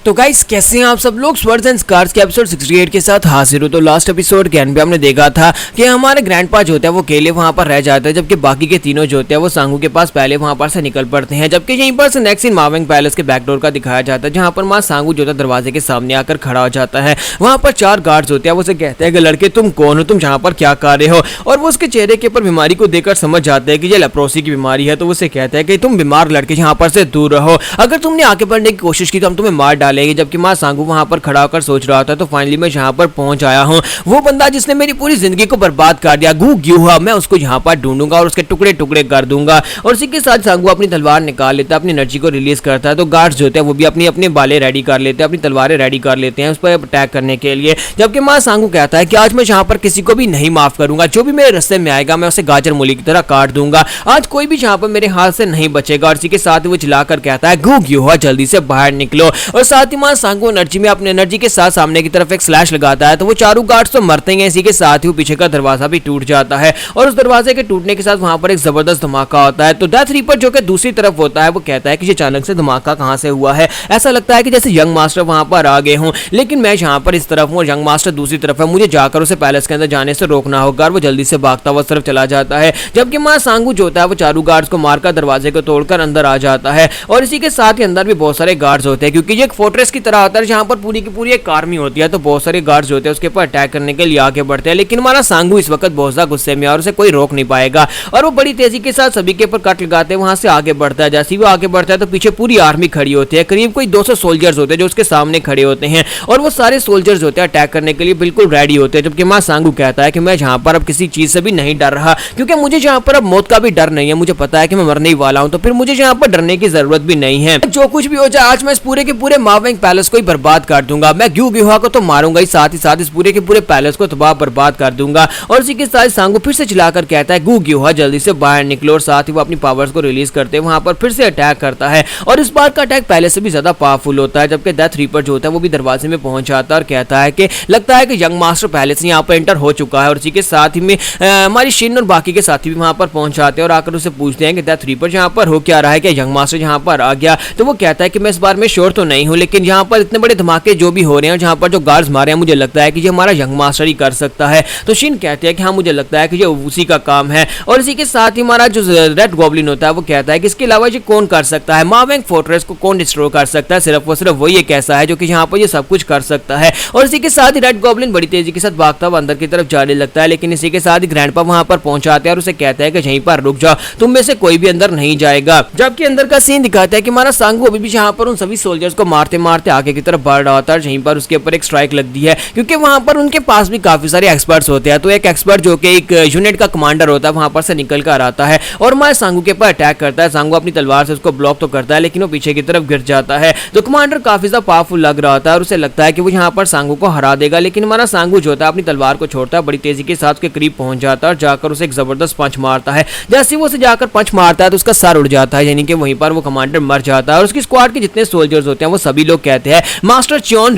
तो गाइस कैसे हैं आप सब लोग। स्वर्ड्स एंड स्कार्स के एपिसोड 68 के साथ हाजिर हो। तो लास्ट एपिसोड के एंड पे हमने देखा था कि हमारे ग्रैंडपा जो होता है वो अकेले वहां पर रह जाता है, जबकि बाकी के तीनों जो होते हैं वो सांगू के पास पहले वहां पर से निकल पड़ते हैं। जबकि यहीं पर से नेक्स्ट इन मावेंग पैलेस के बैकडोर का दिखाया जाता है, जहां पर मां सांगू जो है दरवाजे के सामने आकर खड़ा हो जाता है। वहां पर 4 गार्ड्स होते हैं, वो उसे कहते हैं कि लड़के तुम कौन हो, तुम यहाँ पर क्या कर रहे हो। और वो उसके चेहरे के ऊपर बीमारी को देखकर समझ जाते हैं कि ये लेप्रोसी की बीमारी है। तो वो उसे कहता है कि तुम बीमार लड़के यहाँ पर से दूर रहो, अगर तुमने आगे बढ़ने की कोशिश की तो हम तुम्हें मार डालेंगे। जबकि मां सांगू वहां पर खड़ा होकर सोच रहा था, तो फाइनली मैं यहाँ पर पहुंच आया हूँ। वो बंदा जिसने मेरी पूरी जिंदगी को बर्बाद कर दिया, गू ग्यूहा, मैं उसको यहाँ पर ढूंढूंगा और उसके टुकड़े टुकड़े कर दूंगा। और इसी के साथ सांगू अपनी तलवार निकाल लेता है, अपनी एनर्जी को रिलीज करता है। तो गार्ड्स जो होते हैं वो भी अपनी अपने बाले रेडी कर लेते हैं, अपनी तलवारें रेडी कर लेते हैं उस पर अटैक करने के लिए। जबकि मां सांगू कहता है कि आज मैं यहाँ पर किसी को भी नहीं माफ करूंगा, जो भी मेरे रास्ते में आएगा मैं उसे गाजर मूली की तरह काट दूंगा। आज कोई भी यहाँ पर मेरे हाथ से नहीं बचेगा। और इसी के साथ वो चिल्लाकर कहता है गू ग्यूहा, जल्दी से बाहर निकलो। और साथ ही मां सांगू एनर्जी में अपनी एनर्जी के साथ सामने की तरफ एक स्लैश लगाता है, तो वो चारों गार्ड्स तो मरते हैं। इसी के साथ ही वो पीछे का दरवाजा भी टूट जाता है और उस दरवाजे के टूटने के साथ वहां पर एक जबरदस्त धमाका होता है। तो डेथ रीपर जो कि दूसरी तरफ होता है वो कहता है कि ये अचानक से धमाका कहां से हुआ है, ऐसा लगता है कि जैसे यंग मास्टर वहां पर आ गए हों, लेकिन मैं यहाँ पर इस तरफ हूँ और यंग मास्टर दूसरी तरफ है, मुझे जाकर उसे पैलेस के अंदर जाने से रोकना होगा। और वो जल्दी से भागता हुआ तरफ चला जाता है। जबकि मां सांगू जो होता है वो चारों गार्ड्स को मारकर दरवाजे को तोड़कर अंदर आ जाता है। और इसी के साथ ही अंदर भी बहुत सारे गार्ड्स होते हैं, क्योंकि ये एक फोर्ट्रेस की तरह होता है जहां पर पूरी की पूरी एक आर्मी होती है। तो बहुत सारे गार्ड्स होते हैं उसके ऊपर अटैक करने के लिए आगे बढ़ते हैं, लेकिन हमारा सांगू इस वक्त बहुत ज्यादा गुस्से में है और उसे कोई रोक नहीं पाएगा। और वो बड़ी तेजी के साथ सभी के ऊपर कट लगाते हैं, वहां से आगे बढ़ता है। जैसे ही वो आगे बढ़ता है तो पीछे पूरी आर्मी खड़ी होती है, करीब कोई 200 सोल्जर्स होते हैं जो उसके सामने खड़े होते हैं। और वो सारे सोल्जर्स होते हैं अटैक करने के लिए बिल्कुल रेडी होते हैं। जबकि मां सांगू कहता है कि मैं यहाँ पर अब किसी चीज से भी नहीं डर रहा, क्योंकि मुझे यहाँ पर अब मौत का भी डर नहीं है, मुझे पता है कि मैं मरने ही वाला हूँ, तो फिर मुझे यहाँ पर डरने की जरूरत भी नहीं है। जो कुछ भी हो जाए आज मैं इस पूरे के पूरे मावेंग पैलेस को ही बर्बाद कर दूंगा। मैं ग्यू ग्यूहा को तो मारूंगा ही साथ इस पूरे के पूरे पैलेस को तबाह बर्बाद कर दूंगा। और इसी के साथ सांगू फिर से चिल्लाकर कहता है गू ग्यूहा, जल्दी से बाहर निकलो। और साथ ही वो अपनी पावर्स को रिलीज करते हैं, वहां पर फिर से अटैक करता है। और इस बार का अटैक पहले से भी ज्यादा पावरफुल होता है। जबकि डेथ रीपर जो होता है वो भी दरवाजे में पहुंच जाता है और कहता है कि लगता है कि यंग मास्टर पहले से यहाँ पर एंटर हो चुका है। और इसी के साथ ही में हमारी शिन और बाकी के साथी भी वहां पर पहुंच जाते हैं और आकर उसे पूछते हैं कि डेथ रीपर यहाँ पर हो क्या रहा है, क्या यंग मास्टर यहाँ पर आ गया। तो वो कहता है कि मैं इस बार में श्योर तो नहीं हूँ, लेकिन यहाँ पर इतने बड़े धमाके जो भी हो रहे हैं, जहाँ पर जो गार्ड्स मारे हैं, मुझे लगता है कि ये हमारा यंग मास्टर ही कर सकता है। तो शिन कहते हैं कि हाँ मुझे लगता है कि ये उसी का काम है। और इसी के साथ ही हमारा जो रेड गॉब्लिन होता है वो कहता है कि इसके अलावा ये कौन कर सकता है, मावेंग फोर्ट्रेस को कौन डिस्ट्रॉय कर सकता है, सिर्फ वही एक ऐसा है जो कि यहाँ पर ये सब कुछ कर सकता है। और इसी के साथ ही रेड गॉब्लिन बड़ी तेजी के साथ भागता हुआ अंदर की तरफ जाने लगता है, लेकिन इसी के साथ ही ग्रैंडपा वहां पर पहुंचाते हैं और उसे कहता है कि यहीं पर रुक जाओ, तुम में से कोई भी अंदर नहीं जाएगा। जबकि अंदर का सीन दिखाता है कि हमारा सांगू अभी भी यहाँ पर उन सभी सोल्जर्स को मारते मारते आगे की तरफ बढ़ रहा होता है। यहीं पर उसके ऊपर एक स्ट्राइक लगती है, क्योंकि वहां पर उनके पास भी काफी सारे एक्सपर्ट्स होते हैं। तो एक एक्सपर्ट जो कि एक यूनिट का कमांडर होता है वहां पर से निकल कर आता है और हमारे सांगू के ऊपर अटैक करता है। सांगू अपनी तलवार से उसको ब्लॉक तो करता है, लेकिन वो पीछे की तरफ गिर जाता है। तो कमांडर काफी ज्यादा पावरफुल लग रहा होता है और उसे लगता है कि वो यहाँ पर सांगू को हरा देगा, लेकिन हमारा सांगू जो होता है अपनी तलवार को छोड़ता है, बड़ी तेजी के साथ उसके करीब पहुंच जाता है और जाकर उसे एक जबरदस्त पंच मारता है। जैसे वो उसे जाकर पंच मारता है तो उसका सर उड़ जाता है, यानी कि वहीं पर वो कमांडर मर जाता है। और उसकी स्क्वाड के जितने सोल्जर्स होते हैं वो सभी लोग कहते हैं मास्टर च्योन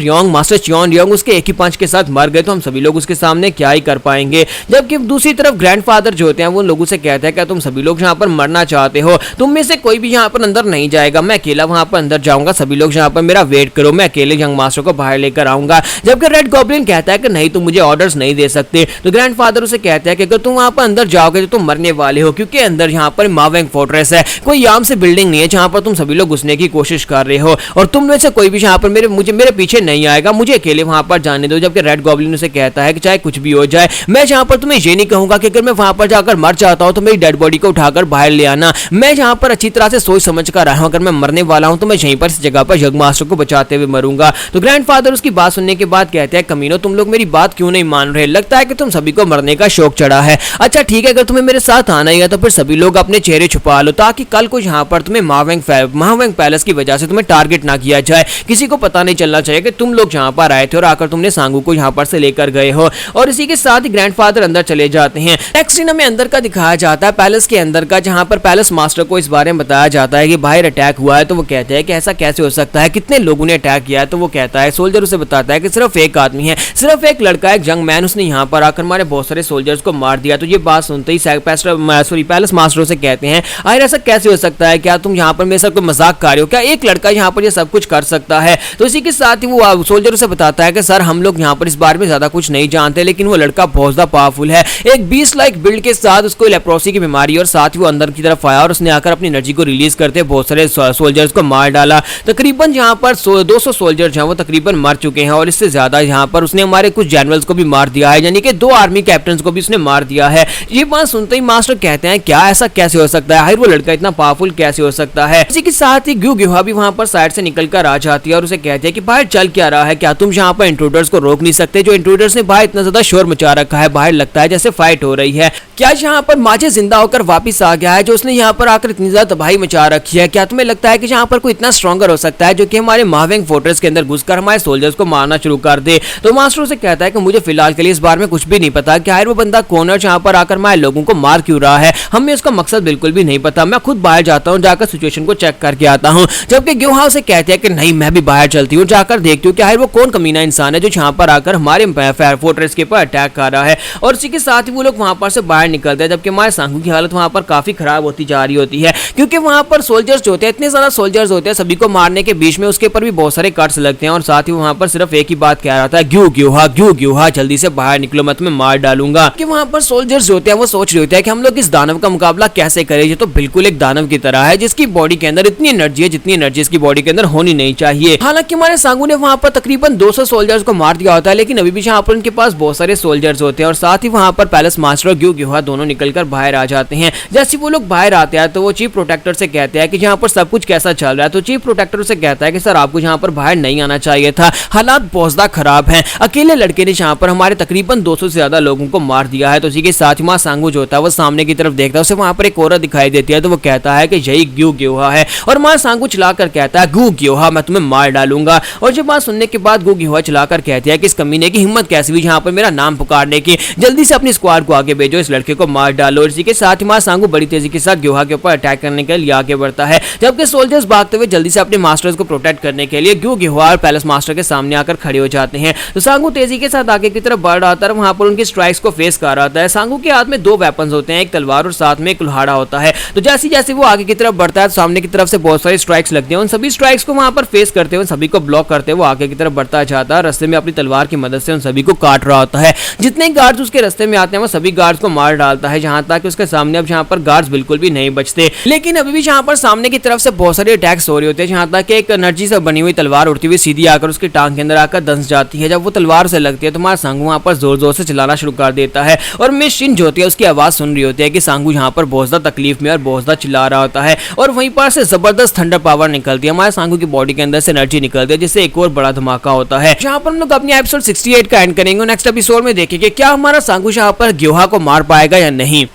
रियोंग उसके एक ही पंच के साथ मर गए, तो हम सभी लोग उसके सामने क्या ही कर पाएंगे। जबकि दूसरी तरफ ग्रैंडफादर जो होते हैं वो लोगों से कहते हैं क्या तुम सभी लोग यहाँ पर मरना चाहते हो, तुम में से कोई भी यहाँ पर अंदर नहीं जाएगा, मैं अकेला वहां पर अंदर जाऊंगा, सभी लोग यहाँ पर मेरा वेट करो, मैं अकेले यंग मास्टर को बाहर लेकर आऊंगा। जबकि रेड गॉब्लिन कहता है कि नहीं तुम मुझे ऑर्डर्स नहीं दे सकते। तो ग्रैंडफादर उसे कहता है कि अगर तुम वहां पर अंदर जाओगे तो तुम मरने वाले हो, क्योंकि अंदर यहाँ पर मावेंग फोर्ट्रेस है, कोई आम से बिल्डिंग नहीं है जहां पर तुम सभी लोग घुसने की कोशिश कर रहे हो। और तुम में से कोई भी यहाँ पर मेरे पीछे नहीं आएगा, मुझे अकेले वहां पर जाने दो। जबकि रेड गॉब्लिन उसे कहता है कि चाहे कुछ भी हो जाए, मैं यहाँ पर तुम्हें ये नहीं कहूंगा कि अगर मैं वहां पर जाकर मर जाता हूं तो मेरी डेड बॉडी को उठाकर बाहर ले आना। मैं यहाँ पर अच्छी तरह से सोच समझ कर रहा हूं, अगर मैं मरने वाला हूं तो मैं यहीं पर इस जगह पर यंग मास्टर को बचाते हुए मरूंगा। तो ग्रैंडफादर उसकी बात सुनने के बाद कहते हैं कमीनो तुम लोग मेरी बात क्यों नहीं मान रहे, लगता है कि तुम सभी को मरने का शौक चढ़ा है। अच्छा ठीक है, अगर तुम्हें मेरे साथ आना ही है तो फिर सभी लोग अपने चेहरे छुपा लो, ताकि कल को यहाँ पर तुम्हें मावेंग पैलेस की वजह से तुम्हें टारगेट ना किया जाए, किसी को पता नहीं चलना चाहिए कि तुम लोग यहाँ पर आए थे और आकर तुमने सांगू को यहाँ पर से लेकर गए हो। और इसी के साथ ही ग्रैंडफादर अंदर चले जाते हैं। नेक्स्ट सीन हमें अंदर का दिखाया जाता है, पैलेस के अंदर का, जहाँ पर पैलेस मास्टर को इस बारे में बताया जाता है कि बाहर अटैक हुआ है। तो वो कहते हैं कि ऐसा कैसे हो सकता है, कितने लोगों ने अटैक किया है। तो वो कहता है, सोल्जर उसे बताता है कि सिर्फ एक आदमी है, सिर्फ एक लड़का है, एक यंग मैन, उसने यहाँ पर आकर हमारे बहुत सारे सोल्जर्स को मार दिया। तो ये बात सुनते ही पैलेस मास्टर से कहते हैं आखिर ऐसा कैसे हो सकता है, क्या तुम यहाँ पर मेरे साथ कोई मजाक कर रहे हो, क्या एक लड़का यहाँ पर ये सब कुछ कर सकता सकता है। तो इसी के साथ ही वो सोल्जर से बताता है कि सर हम लोग यहाँ पर इस बारे में ज्यादा कुछ नहीं जानते, लेकिन वो लड़का बहुत ज्यादा पावरफुल है। एक 20 लाख बिल्ड के साथ उसको लेप्रोसी की बीमारी और साथ ही वो अंदर की तरफ आया और उसने आकर अपनी एनर्जी को रिलीज करते बहुत सारे सोल्जर्स को मार डाला। तकरीबन यहाँ पर 200 सोल्जर्स हैं वो तकरीबन मर चुके हैं और इससे ज्यादा यहाँ पर उसने हमारे कुछ जनरल्स को भी मार दिया है, यानी कि 2 आर्मी कैप्टन को भी उसने मार दिया है। ये बात सुनते ही मास्टर कहते हैं क्या ऐसा कैसे हो सकता है, वो लड़का इतना पावरफुल कैसे हो सकता है। इसी के साथ ही ग्यू ग्योहा भी वहां पर साइड से निकलकर आ जाती है और उसे कहती है कि बाहर चल क्या रहा है, क्या तुम यहाँ पर इंट्रूडर्स को रोक नहीं सकते? जो इंट्रूडर्स ने बाहर इतना ज्यादा शोर मचा रखा है, बाहर लगता है जैसे फाइट हो रही है। क्या यहाँ पर माजे जिंदा होकर वापिस आ गया है जो उसने यहाँ पर आकर इतनी ज्यादा तबाही मचा रखी है? क्या तुम्हें लगता है कि यहाँ पर कोई इतना स्ट्रॉन्गर हो सकता है जो कि हमारे महावेंग फोर्ट्रेस के अंदर घुसकर हमारे सोल्जर्स को मारना शुरू कर दे? तो मास्टर उसे कहता है कि मुझे फिलहाल के लिए इस बारे में कुछ भी नहीं पता कि वो बंदा कौन है, यहाँ पर आकर हमारे लोगों को मार क्यों रहा है, हमें उसका मकसद बिल्कुल भी नहीं पता। मैं खुद बाहर जाता हूँ, जाकर सिचुएशन को चेक करके आता हूँ। जबकि ग्योहा उसे कहते हैं कि नहीं मैं भी बाहर चलती हूँ, जाकर देखती हूँ कि वो कौन कमीना इंसान है जो यहाँ पर आकर हमारे फोर्ट्रेस के ऊपर अटैक कर रहा है। और इसी के साथ ही वो लोग वहां पर से बाहर निकलते हैं, जबकि हमारे सांगू की हालत वहां पर काफी खराब होती जा रही होती है, क्योंकि वहां पर सोल्जर्स होते हैं, इतने ज्यादा सोल्जर्स होते हैं, सभी को मारने के बीच में उसके ऊपर भी बहुत सारे कट्स लगते हैं। और साथ ही वहां पर सिर्फ एक ही बात कह रहा था, ग्यू ग्योहा जल्दी से बाहर निकलो, मैं तुम्हें मार डालूंगा। कि वहां पर सोल्जर्स होते हैं वो सोच रहे होते हैं कि हम लोग इस दानव का मुकाबला कैसे करें, ये तो बिल्कुल एक दानव की तरह है जिसकी बॉडी के अंदर इतनी एनर्जी है जितनी एनर्जी इसकी बॉडी के अंदर होनी नहीं चाहिए। हालांकि हमारे सांगू ने वहां पर तकरीबन 200 सोल्जर्स को मार दिया होता है, लेकिन अभी भी यहाँ पर उनके पास बहुत सारे सोल्जर्स होते हैं। और साथ ही वहां पर पैलेस मास्टर और ग्यू ग्योहा दोनों निकलकर बाहर आ जाते हैं। जैसे वो लोग बाहर आते हैं तो वो चीफ प्रोटेक्टर से कहते हैं कि यहाँ पर सब कुछ कैसा चल रहा है। तो चीफ प्रोटेक्टर उसे कहता है कि सर आपको यहाँ पर बाहर नहीं आना चाहिए था, हालात बहुत ज्यादा खराब हैं, अकेले लड़के ने यहाँ पर हमारे तकरीबन 200 से ज्यादा लोगों को मार दिया है। तो इसी के साथ मां सांगू जो होता है वो सामने की तरफ देखता है, उसे वहां पर एक औरत दिखाई देती है। तो वो कहता है कि यही ग्यू ग्योहा है और मां सांगू चलाकर कहता है ग्यू ग्योहा मैं तुम्हें मार डालूंगा। और जब बात सुनने के बाद ग्यू ग्योहा चलाकर कहती है कि इस कमीने की हिम्मत कैसी हुई यहाँ पर मेरा नाम पुकारने की, जल्दी से अपनी स्क्वाड को आगे भेजो, इस लड़के को मार डालो। इसी के साथ ही मां सांगू बड़ी तेजी के साथ ग्योहा के ऊपर अटैक करने के लिए आगे बढ़ता है, जबकि सोल्जर्स भागते हुए जल्दी से अपने मास्टर्स को प्रोटेक्ट करने के लिए ग्यू ग्योहा और पैलेस मास्टर के सामने आकर खड़े हो जाते हैं। तो सांगू तेजी के साथ आगे की तरफ बढ़ रहा था, वहां पर उनकी स्ट्राइक्स को फेस कर रहा था। सांगू के हाथ में 2 वेपन्स होते हैं, एक तलवार और साथ में एक कुल्हाड़ा होता है। तो जैसे जैसे वो आगे की तरफ बढ़ता है तो सामने की तरफ से बहुत सारी स्ट्राइक्स लगती हैं, उन सभी स्ट्राइक्स को वहां पर फेस करते हुए सभी को ब्लॉक करते हुए आगे की तरफ बढ़ता जाता है। रास्ते में अपनी तलवार की मदद से उन सभी को काट रहा होता है। जितने गार्ड्स उसके रास्ते में आते हैं वो सभी गार्ड्स को मार डालता है, जहां तक उसके सामने अब यहाँ पर गार्ड्स बिल्कुल भी नहीं बचते। लेकिन अभी भी यहाँ पर सामने की तरफ से बहुत सारे अटैक्स हो रहे होते हैं, जहां तक एक एनर्जी से बनी हुई तलवार उड़ती हुई सीधी आकर उसकी टांग के अंदर आकर दंस जाती है। जब वो तलवार से लगती है तो हमारा सांगू वहां पर जोर जोर से चलाना शुरू कर देता है और मिस शिन जो होती है उसकी आवाज सुन रही होती है कि सांगू यहाँ पर बहुत ज्यादा तकलीफ में और बहुत ज्यादा चिल्ला रहा होता है। और वहीं पर से जबरदस्त थंडर पावर निकलती है, हमारे सांगू की बॉडी के अंदर से एनर्जी निकलती है, जिससे एक और बड़ा धमाका होता है। जहां पर हम लोग अपनी एपिसोड 68 का एंड करेंगे। नेक्स्ट एपिसोड में देखेंगे क्या हमारा सांगू यहाँ पर ग्योहा को मार पाएगा या नहीं।